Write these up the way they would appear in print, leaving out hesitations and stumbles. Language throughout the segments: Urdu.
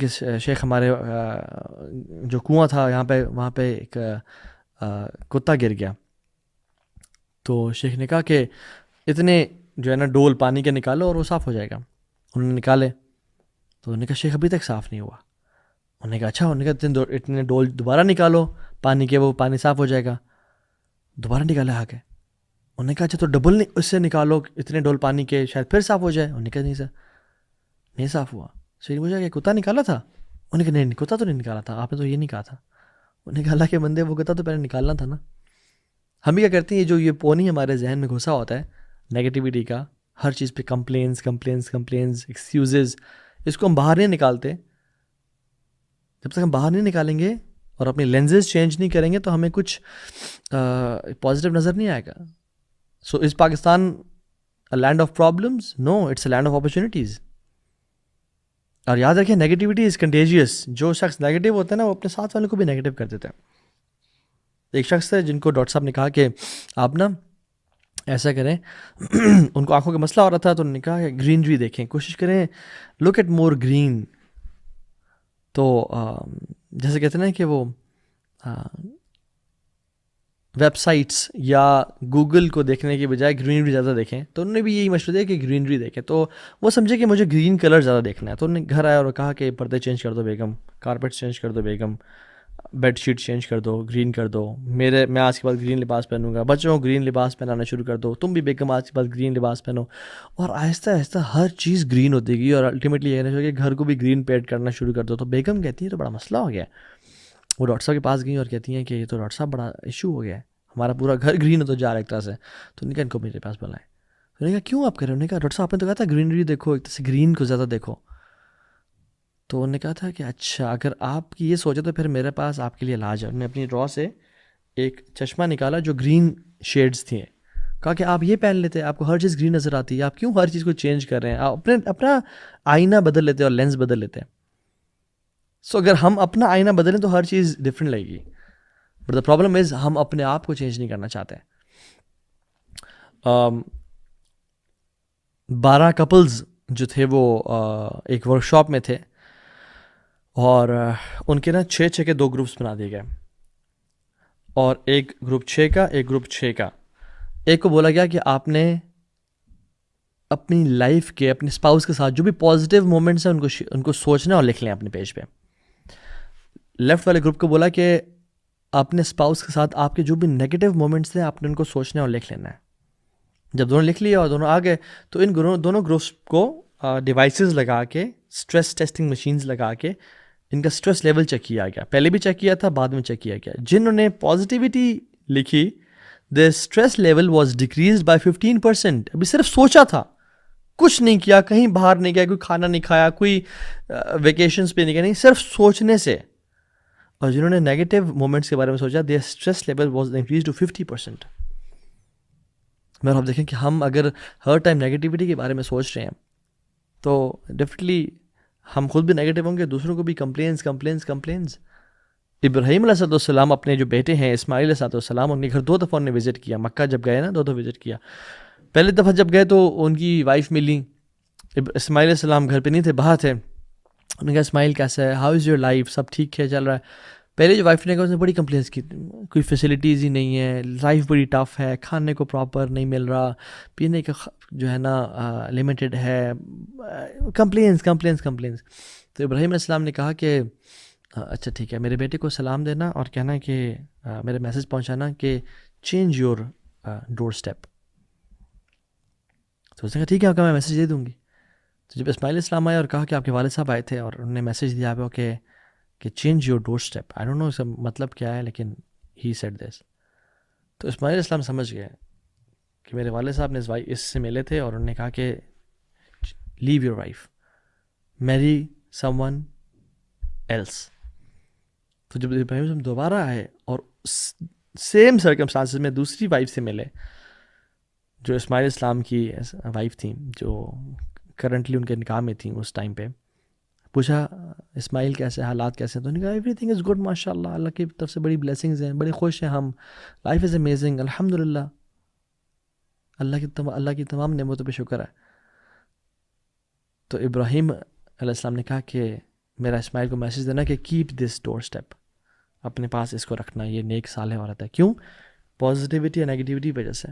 کہ شیخ ہمارے جو کنواں تھا یہاں پہ وہاں پہ ایک کتا گر گیا. تو شیخ نے کہا کہ اتنے جو ہے نا ڈول پانی کے نکالو اور وہ صاف ہو جائے گا. انہوں نے نکالے تو انہوں نے کہا شیخ ابھی تک صاف نہیں ہوا. انہوں نے کہا اچھا. انہوں نے کہا اتنے ڈول دوبارہ نکالو پانی کے, وہ پانی صاف ہو جائے گا. دوبارہ نکالے آ کے. انہوں نے کہا اچھا تو ڈبل اس سے نکالو اتنے ڈول پانی کے, شاید پھر صاف ہو جائے. انہوں نے کہا نہیں سر نہیں صاف ہوا. شیخ پوچھا کہ کتا نکالا تھا؟ انہوں نے کہا نہیں کتا تو نہیں نکالا تھا, آپ نے تو یہ نہیں کہا تھا. انہوں نے کہا اللہ کے بندے وہ کتا تو پہلے نکالنا تھا نا. ہم بھی کیا کرتے ہیں, یہ پونی ہمارے ذہن میں گھسا ہوتا ہے نیگیٹیوٹی کا, ہر چیز پہ کمپلینس ایکسکیوزز, اس کو ہم باہر نہیں نکالتے. جب تک ہم باہر نہیں نکالیں گے اور اپنی لینزز چینج نہیں کریں گے تو ہمیں کچھ پازیٹیو نظر نہیں آئے گا. So is Pakistan a land of problems? No, it's a land of opportunities. اور یاد رکھیں نیگیٹیوٹی از کنٹیجیس. جو شخص نیگیٹو ہوتا ہے نا وہ اپنے ساتھ والوں کو بھی نیگیٹو کر دیتا ہے. ایک شخص ہے جن کو ڈاکٹر صاحب نے کہا کہ آپ نا ایسا کریں, ان کو آنکھوں کا مسئلہ ہو رہا تھا تو انہوں نے کہا کہ گرینری دیکھیں, کوشش کریں لک ایٹ مور گرین. تو جیسے کہتے ہیں نا کہ وہ ویب سائٹس یا گوگل کو دیکھنے کے بجائے گرینری زیادہ دیکھیں. تو انہوں نے بھی یہی مشورہ دیا کہ گرینری دیکھیں. تو وہ سمجھے کہ مجھے گرین کلر زیادہ دیکھنا ہے. تو انہوں نے گھر آیا اور کہا کہ پردے چینج کر دو بیگم, کارپیٹ چینج کر دو بیگم, بیڈ شیٹ چینج کر دو, گرین کر دو. میں آج کے بعد گرین لباس پہنوں گا, بچوں کو گرین لباس پہنانا شروع کر دو, تم بھی بیگم آج کے بعد گرین لباس پہنو. اور آہستہ آہستہ ہر چیز گرین ہوتی گئی اور الٹیمیٹلی یہ کہنا کہ گھر کو بھی گرین پینٹ کرنا شروع کر دو. تو بیگم کہتی ہے تو بڑا مسئلہ ہو گیا. وہ ڈاکٹر صاحب کے پاس گئیں اور کہتی ہیں کہ یہ تو ڈاکٹر صاحب بڑا ایشو ہو گیا ہے, ہمارا پورا گھر گرین ہوتا جا رہا ہے ایک طرح سے. تو ان کا ان کو میرے پاس بلائیں. تو نے کہا کیوں آپ کر رہے ہیں؟ انہوں نے کہا ڈاکٹر صاحب آپ نے تو کہا تھا گرینری دیکھو, ایک طرح سے گرین کو زیادہ دیکھو. تو انہوں نے کہا تھا کہ اچھا اگر آپ کی یہ سوچے تو پھر میرے پاس آپ کے لیے علاج ہے. انہوں نے اپنی ڈرا سے ایک چشمہ نکالا جو گرین شیڈز تھیں. کہا کہ آپ یہ پہن لیتے, آپ کو ہر چیز گرین نظر آتی ہے, آپ کیوں ہر چیز کو چینج کر رہے ہیں؟ آپ اپنا آئینہ بدل لیتے اور لینس بدل لیتے. سو اگر ہم اپنا آئینہ بدلیں تو ہر چیز ڈفرینٹ لگے گی. بٹ دا پرابلم از ہم اپنے آپ کو چینج نہیں کرنا چاہتے. 12 کپلز جو تھے وہ ایک ورک شاپ میں تھے اور ان کے نا 6 کے 2 گروپس بنا دیے گئے, اور ایک گروپ 6 کا ایک گروپ 6 کا. ایک کو بولا گیا کہ آپ نے اپنی لائف کے اپنے اسپاؤس کے ساتھ جو بھی پازیٹیو مومنٹس ہیں ان کو سوچنا اور لکھ لیں اپنے پیج پہ. لیفٹ والے گروپ کو بولا کہ اپنے اسپاؤس کے ساتھ آپ کے جو بھی نیگیٹو مومنٹس ہیں آپ نے ان کو سوچنا اور لکھ لینا ہے. جب دونوں لکھ لیا اور دونوں آ گئے تو ان دونوں گروپس کو ڈیوائسز لگا کے, اسٹریس ٹیسٹنگ مشینز لگا کے ان کا اسٹریس لیول چیک کیا گیا. پہلے بھی چیک کیا تھا, بعد میں چیک کیا گیا. جنہوں نے پازیٹیوٹی لکھی the stress level was decreased by 15%. ابھی صرف سوچا تھا, کچھ نہیں کیا, کہیں باہر نہیں گیا, کوئی کھانا نہیں کھایا, کوئی ویکیشنز پہ نہیں گیا, نہیں, صرف سوچنے سے. اور جنہوں نے نیگیٹو مومنٹس کے بارے میں سوچا their stress level was increased to 50%. مگر آپ دیکھیں کہ ہم اگر ہر ٹائم نیگیٹیوٹی کے بارے میں سوچ رہے ہیں تو ڈیفینیٹلی ہم خود بھی نیگیٹو ہوں گے, دوسروں کو بھی کمپلینس. ابراہیم علیہ السلام اپنے جو بیٹے ہیں اسماعیل علیہ السلام, ان کے گھر 2 دفعہ انہوں نے وزٹ کیا. مکہ جب گئے نا 2 دفعہ وزٹ کیا. پہلے دفعہ جب گئے تو ان کی وائف ملی, اسماعیل علیہ السلام گھر پہ نہیں تھے, باہر تھے. انہوں نے کہا اسماعیل کیسا ہے, ہاؤ از یور لائف, سب ٹھیک ہے چل رہا ہے. پہلے جو وائف نے کہا اس نے بڑی کمپلینس کی, کوئی فیسلٹیز ہی نہیں ہے, لائف بڑی ٹف ہے, کھانے کو پراپر نہیں مل رہا, پینے کا جو ہے نا لمیٹڈ ہے, کمپلینس. تو ابراہیم علیہ السلام نے کہا کہ اچھا ٹھیک ہے, میرے بیٹے کو سلام دینا اور کہنا کہ میرے میسج پہنچانا کہ چینج یور ڈور اسٹیپ. تو اس نے کہا ٹھیک ہے آپ کا میں میسج دے دوں گی. تو جب اسماعیل السلام آئے اور کہا کہ آپ کے والد صاحب آئے تھے اور انہوں نے میسج دیا آپ کو کہ change your doorstep, I don't know اس کا مطلب کیا ہے لیکن ہی سیڈ دس. تو اسماعیل السلام سمجھ گئے کہ میرے والد صاحب نے اس سے ملے تھے اور انہوں نے کہا کہ لیو یور وائف, میری سم ون ایلس. تو جب ابراہیم دوبارہ آئے اور سیم سرکمسٹانسز میں دوسری وائف سے ملے جو اسماعیل السلام کی وائف تھیں, جو کرنٹلی ان کے نکاح میں تھیں اس ٹائم پہ, پوچھا اسماعیل کیسے, حالات کیسے ہیں؟ تو انہوں نے کہا ایوری تھنگ از گڈ, ماشاء اللہ, اللہ کی طرف سے بڑی بلیسنگز ہیں, بڑے خوش ہیں ہم, لائف از امیزنگ, الحمد للہ, اللہ کی تمام نعمتوں پہ شکر ہے. تو ابراہیم علیہ السلام نے کہا کہ میرا اسماعیل کو میسیج دینا کہ کیپ دس ڈور اسٹیپ، اپنے پاس اس کو رکھنا، یہ نیک صالح عورت ہے. کیوں؟ پازیٹیوٹی اور نیگیٹیوٹی وجہ سے.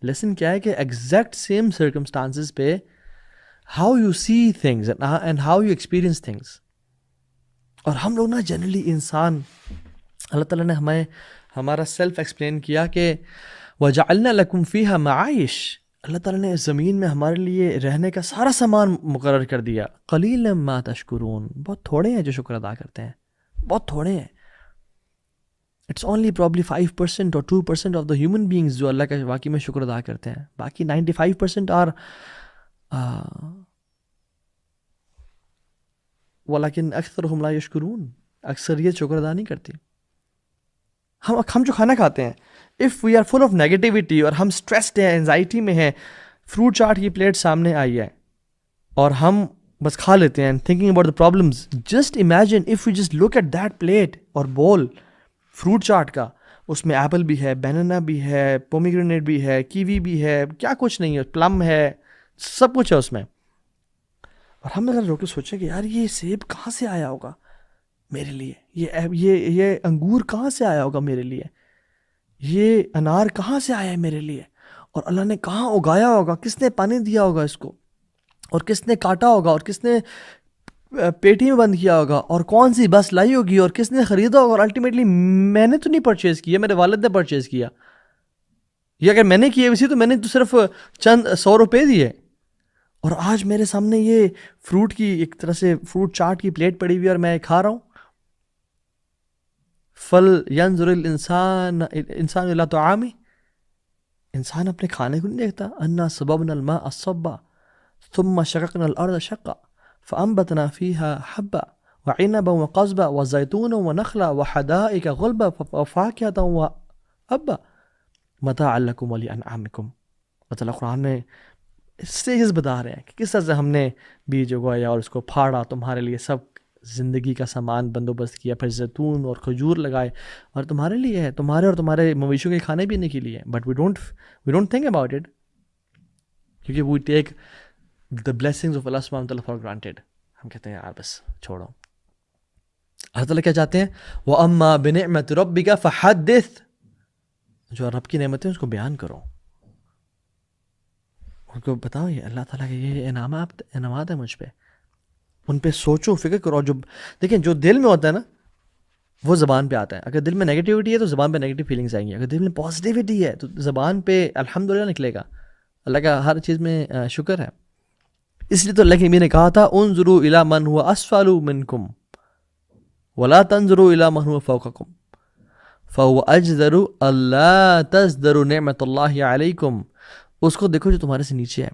لیسن کیا ہے کہ ایگزیکٹ سیم سرکمسٹانسز پہ how you see things and how you experience things. اور ہم لوگ نا جنرلی انسان، اللہ تعالیٰ نے ہمیں ہمارا سیلف ایکسپلین کیا کہ وَجَعَلْنَا لَكُمْ فِيهَا مَعَائِشْ، اللہ تعالیٰ نے اس زمین میں ہمارے لیے رہنے کا سارا سامان مقرر کر دیا. قَلِيلًا مَا تَشْكُرُونَ، بہت تھوڑے ہیں جو شکر ادا کرتے ہیں، بہت تھوڑے ہیں. اٹس اونلی پرابلی 5% اور 2% آف دا ہیومن بینگز جو اللہ کا واقعی میں شکر ادا کرتے ہیں. باقی 95% آر وَلَكِنْ أَكْثَرُهُمْ لَا يَشْكُرُونَ، اکثریت شکر ادا نہیں کرتی. ہم جو کھانا کھاتے ہیں، if we are full of negativity اور ہم اسٹریسڈ ہیں، انزائٹی میں ہیں، فروٹ چاٹ کی پلیٹ سامنے آئی ہے اور ہم بس کھا لیتے ہیں thinking about the problems. Just imagine if you just look at that plate اور بول فروٹ چاٹ کا، اس میں ایپل بھی ہے، بینانا بھی ہے، پومیگرینیٹ بھی ہے، کیوی بھی ہے، کیا کچھ نہیں ہے، پلم ہے، سب کچھ ہے اس میں. اور ہم اگر روک کے سوچیں کہ یار یہ سیب کہاں سے آیا ہوگا میرے لیے، یہ انگور کہاں سے آیا ہوگا میرے لیے، یہ انار کہاں سے آیا ہے میرے لیے، اور اللہ نے کہاں اگایا ہوگا، کس نے پانی دیا ہوگا اس کو، اور کس نے کاٹا ہوگا، اور کس نے پیٹی میں بند کیا ہوگا، اور کون سی بس لائی ہوگی، اور کس نے خریدا ہوگا. اور الٹیمیٹلی میں نے تو نہیں پرچیز کیا، میرے والد نے پرچیز کیا. یہ اگر میں نے کیے ویسی تو میں نے تو صرف چند 100 روپے دیے، اور آج میرے سامنے یہ فروٹ کی ایک طرح سے فروٹ چاٹ کی پلیٹ پڑی ہوئی اور میں کھا رہا ہوں. فل ینظر الانسان الی طعامہ، انسان اپنے کھانے کو نہیں دیکھتا. انا صببنا الماء صبا ثم شققنا الارض شقا فانبتنا فيها حبا وعنبا وقضبا وزيتونا ونخلا وحدائق غلبا وفاكهة وابا متاعا لكم ولانعامكم. مطلب قرآن میں اسٹیجز بتا رہے ہیں کہ کس طرح سے ہم نے بیج اگایا اور اس کو پھاڑا، تمہارے لیے سب زندگی کا سامان بندوبست کیا، پھر زیتون اور کھجور لگائے، اور تمہارے لیے ہے، تمہارے اور تمہارے مویشیوں کے کھانے پینے کے لیے. But we don't think about it, کیونکہ we take the blessings of اللہ سبحانہ وتعالیٰ فار گرانٹیڈ. ہم کہتے ہیں یار بس چھوڑو. اللہ تعالیٰ کیا چاہتے ہیں؟ وَأَمَّا بِنِعْمَةِ رَبِّكَ فَحَدِّثْ، جو رب کی نعمتیں اس کو بیان کرو، ان کو بتاؤ یہ اللہ تعالیٰ کے یہ انعامات ہیں مجھ پہ، ان پہ سوچو، فکر کرو. جو دیکھیں جو دل میں ہوتا ہے نا وہ زبان پہ آتا ہے. اگر دل میں نیگیٹیوٹی ہے تو زبان پہ نیگیٹو فیلنگس آئیں گی، اگر دل میں پازیٹیوٹی ہے تو زبان پہ الحمدللہ نکلے گا. اللہ کا ہر چیز میں شکر ہے. اس لیے تو اللہ کے نبی نے کہا تھا انظروا الی من هو اسفل منکم ولا تنظروا الی من هو فوقکم فهو اجدر الا تزدروا نعمت اللہ علیکم. اس کو دیکھو جو تمہارے سے نیچے ہے،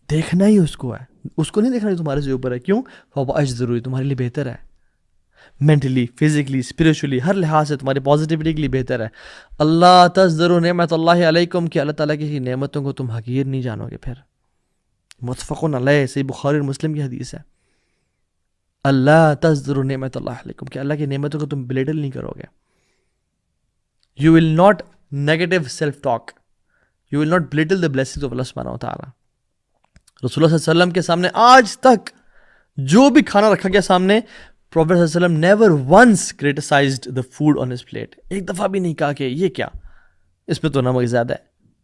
دیکھنا ہی اس کو ہے، اس کو نہیں دیکھنا جو تمہارے سے اوپر ہے. کیوں؟ فهو اجدر، تمہارے لیے بہتر ہے، مینٹلی، فزیکلی، اسپریچولی، ہر لحاظ سے تمہاری پازیٹیوٹی کے لیے بہتر ہے. اللہ تزدروا نعمت اللہ علیکم، کہ اللہ تعالیٰ کی نعمتوں کو تم حقیر نہیں جانو گے. پھر متفقن علیہ، صحیح بخاری اور مسلم کی حدیث ہے، اللہ تزدروا نعمت اللہ علیکم، کہ اللہ کی نعمتوں کو تم بلیٹل نہیں کرو گے. You will not negative self talk, you will not belittle the blessings of اللہ سبحانہ وتعالیٰ. رسول اللہ صلی اللہ علیہ وسلم کے سامنے آج تک جو بھی کھانا رکھا گیا سامنے، پروفیٹ صلی اللہ علیہ وسلم never once criticised the food on his plate. ایک دفعہ بھی نہیں کہا کہ یہ کیا، اس پہ تو نمک زیادہ ہے،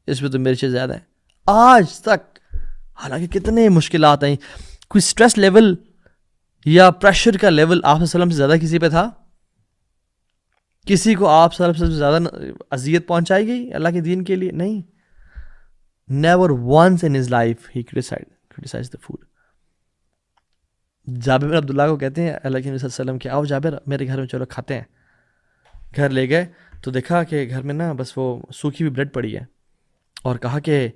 اس پہ تو مرچیں زیادہ ہیں. آج تک، حالانکہ کتنے مشکلات آئیں، کوئی سٹریس لیول یا پریشر کا لیول آپ صلی اللہ علیہ وسلم سے زیادہ کسی پہ تھا؟ کسی کو آپ صلی اللہ علیہ وسلم سے زیادہ اذیت پہنچائی گئی اللہ کے دین کے لیے؟ نہیں. Never once in his life he criticized the food. Jabir bin Abdullah کو کہتے ہیں اللہ کے نبی صلی اللہ علیہ وسلم کہ آؤ جابر میرے گھر میں چلو کھاتے ہیں. گھر لے گئے تو دیکھا کہ گھر میں نا بس وہ سوکھی ہوئی بریڈ پڑی ہے، اور کہا کہ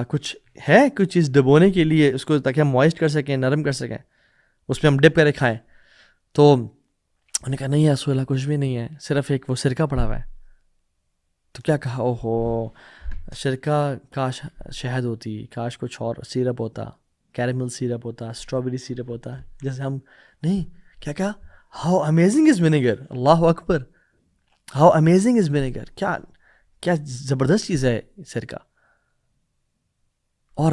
کچھ ہے کچھ چیز ڈبونے کے لیے اس کو، تاکہ ہم موائسٹ کر سکیں، نرم کر سکیں، اس پہ ہم ڈپ کرے کھائیں. تو انہوں نے کہا نہیں رسول اللہ کچھ بھی نہیں ہے، صرف ایک وہ سرکہ پڑا ہوا ہے. تو کیا کہا، اوہو سرکہ، کاش شہد ہوتی، کاش کچھ اور سیرپ ہوتا، کیرمل سیرپ ہوتا، اسٹرابیری سیرپ ہوتا، جیسے ہم نہیں. کیا کہا، how amazing is vinegar, Allah Akbar, how amazing is vinegar, کیا زبردست چیز ہے سرکہ. اور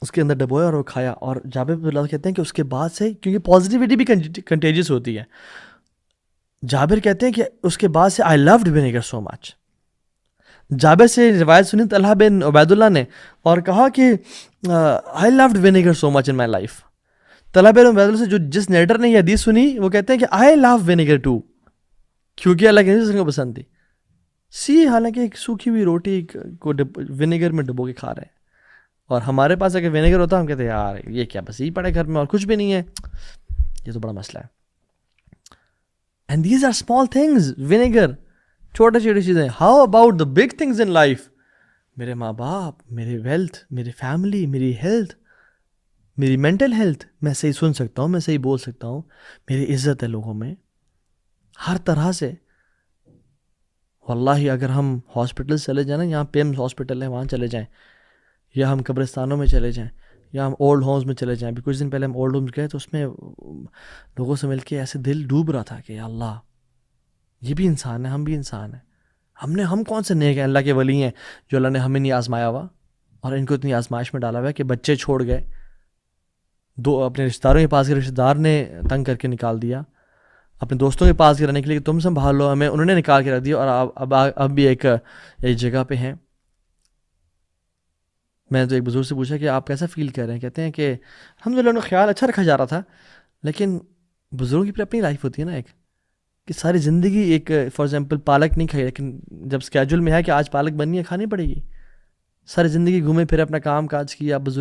اس کے اندر ڈبویا اور وہ کھایا. اور جابر بن عبداللہ کہتے ہیں کہ اس کے بعد سے, کیونکہ پازیٹیوٹی بھی کنٹیجیس ہوتی ہے, جابر کہتے ہیں کہ اس کے بعد سے آئی لوڈ ونیگر سو مچ. جابر سے روایت سنی طلحہ بن عبید اللہ نے اور کہا کہ I loved vinegar so much in my life. طلحہ بن عبید اللہ سے جس نیٹر نے یہ حدیث سنی وہ کہتے ہیں کہ آئی لو ونیگر ٹو, کیونکہ اللہ کے نبی کو پسند تھی. حالانکہ ایک سوکھی ہوئی روٹی کو ونیگر میں ڈبو کے کھا رہے ہیں, اور ہمارے پاس اگر ونیگر ہوتا ہم کہتے ہیں یار یہ کیا, بس یہی پڑے گھر میں اور کچھ بھی نہیں ہے. یہ تو بڑا مسئلہ ہے. And these are small things. ونیگر چھوٹی چھوٹی چیزیں. How about the big things in life. میرے ماں باپ, میری ویلتھ, میری فیملی, میری ہیلتھ, میری مینٹل ہیلتھ, میں صحیح سن سکتا ہوں, میں صحیح بول سکتا ہوں, میری عزت ہے لوگوں میں, ہر طرح سے. واللہ اگر ہم ہاسپٹل چلے جائیں نا, یہاں پیمز ہاسپٹل ہے وہاں چلے جائیں, یا ہم قبرستانوں میں چلے جائیں, یا ہم اولڈ ہومز میں چلے جائیں. ابھی کچھ دن پہلے ہم اولڈ ہومز گئے تو اس میں لوگوں سے مل کے ایسے دل ڈوب رہا تھا کہ یا اللہ یہ بھی انسان ہے, ہم بھی انسان ہیں. ہم کون سے نیک ہیں, اللہ کے ولی ہیں جو اللہ نے ہمیں نہیں آزمایا ہوا, اور ان کو اتنی آزمائش میں ڈالا ہوا ہے کہ بچے چھوڑ گئے, دو اپنے رشتہ داروں کے پاس کے رشتہ دار نے تنگ کر کے نکال دیا, اپنے دوستوں کے پاس کے رہنے کے لیے کہ تم سنبھال لو ہمیں, انہوں نے نکال کے رکھ دیا. اور اب بھی ایک جگہ پہ ہیں. میں نے تو ایک بزرگ سے پوچھا کہ آپ کیسا فیل کر رہے ہیں, کہتے ہیں کہ الحمدللہ انہوں خیال اچھا رکھا جا رہا تھا, لیکن بزرگوں کی پھر اپنی لائف ہوتی ہے نا, ایک کہ ساری زندگی ایک فار ایگزامپل پالک نہیں کھائی, لیکن جب اسکیجول میں ہے کہ آج پالک بننی ہے کھانی پڑے گی. ساری زندگی گھومے پھر اپنا کام کاج کیا, بزرگ